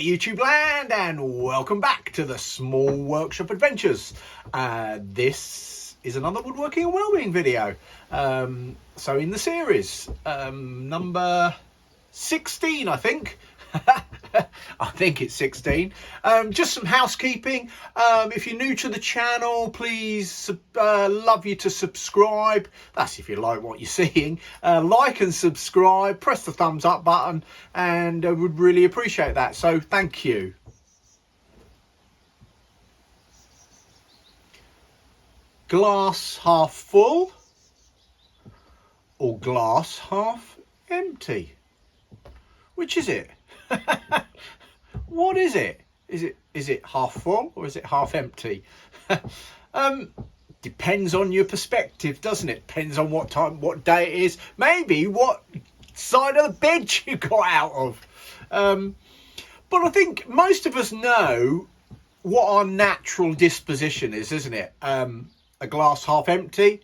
YouTube land, and welcome back to the Small Workshop Adventures. This is another Woodworking and Wellbeing video. So in the series, number 16 I think. I think it's 16. Just some housekeeping. If you're new to the channel, please love you to subscribe. That's if you like what you're seeing. Like and subscribe, press the thumbs up button, and I would really appreciate that, so thank you. Glass half full or glass half empty? Which is it? What is it? Is it half full or is it half empty? Depends on your perspective, doesn't it? Depends on what time, what day it is, maybe what side of the bed you got out of. But I think most of us know what our natural disposition is, isn't it? A glass half empty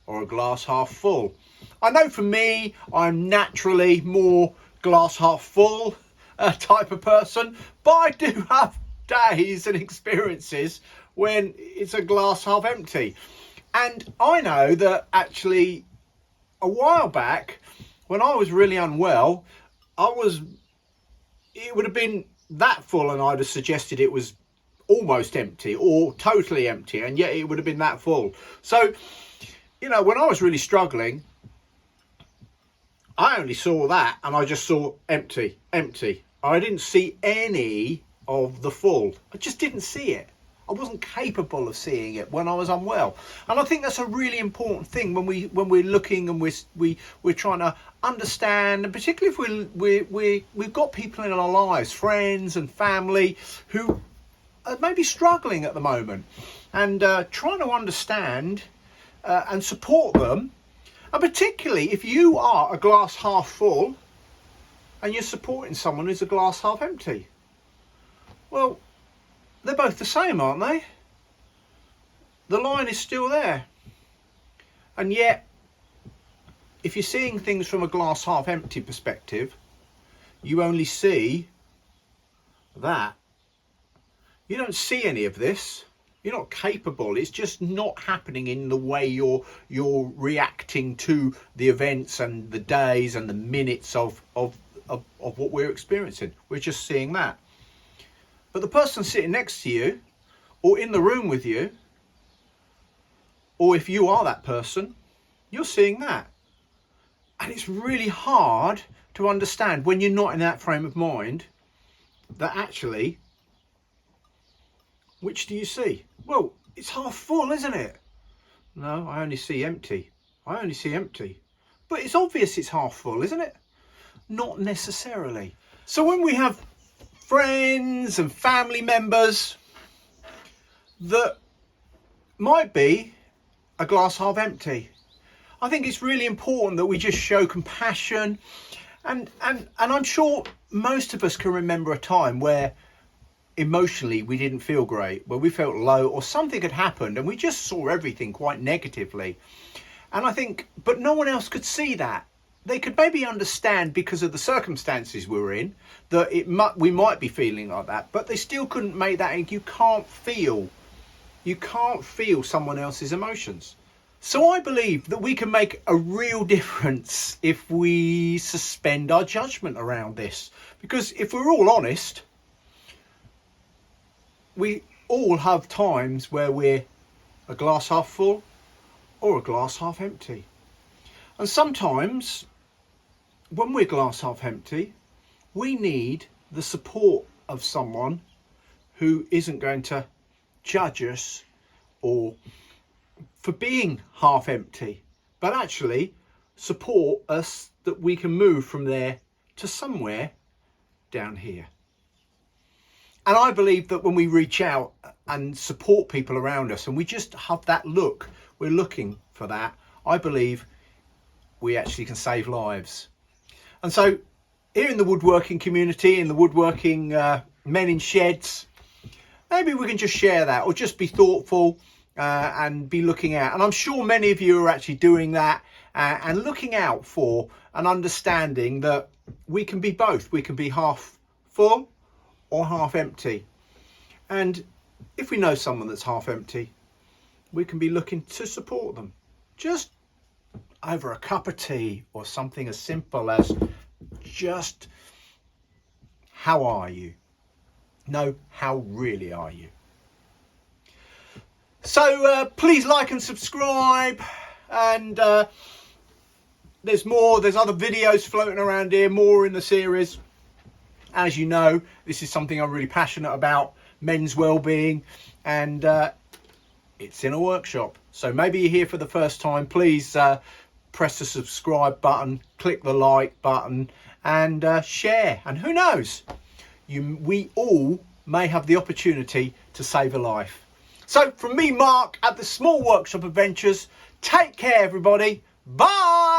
or a glass half full. I know for me, I'm naturally more glass half full type of person, but I do have days and experiences when it's a glass half empty. And I know that actually a while back when I was really unwell, it would have been that full and I'd have suggested it was almost empty or totally empty, and yet it would have been that full. So, you know, when I was really struggling, I only saw that and I just saw empty. I didn't see any of the full. I just didn't see it. I wasn't capable of seeing it when I was unwell. And I think that's a really important thing when we're looking and we're trying to understand, and particularly if we've got people in our lives, friends and family, who are maybe struggling at the moment, and trying to understand and support them. And particularly if you are a glass half full and you're supporting someone who's a glass half empty. Well, they're both the same, aren't they? The line is still there. And yet, if you're seeing things from a glass half empty perspective, you only see that. You don't see any of this. You're not capable. It's just not happening in the way you're reacting to the events and the days and the minutes of what we're experiencing. We're just seeing that. But the person sitting next to you, or in the room with you, or if you are that person, you're seeing that. And it's really hard to understand when you're not in that frame of mind that actually, which do you see? Well, it's half full, isn't it? No, I only see empty. I only see empty. But it's obvious it's half full, isn't it? Not necessarily. So when we have friends and family members that might be a glass half empty, I think it's really important that we just show compassion. And I'm sure most of us can remember a time where emotionally we didn't feel great, where we felt low, or something had happened and we just saw everything quite negatively. And I think, but no one else could see that. They could maybe understand because of the circumstances we were in that we might be feeling like that, but they still couldn't make that. You can't feel someone else's emotions. So I believe that we can make a real difference if we suspend our judgment around this, because if we're all honest, we all have times where we're a glass half full or a glass half empty. And sometimes when we're glass half empty, we need the support of someone who isn't going to judge us or for being half empty, but actually support us that we can move from there to somewhere down here. And I believe that when we reach out and support people around us and we just have that look, we're looking for that, I believe we actually can save lives. And so here in the woodworking community, in the woodworking men in sheds, maybe we can just share that, or just be thoughtful and be looking out. And I'm sure many of you are actually doing that and looking out for and understanding that we can be both. We can be half full or half empty. And if we know someone that's half empty, we can be looking to support them. Just over a cup of tea or something as simple as just, how are you? No, how really are you? So please like and subscribe, and there's other videos floating around here, more in the series. As you know, this is something I'm really passionate about, men's well-being, and it's in a workshop. So maybe you're here for the first time, please press the subscribe button, click the like button, and share. And who knows, we all may have the opportunity to save a life. So from me, Mark, at the Small Workshop Adventures, take care everybody. Bye.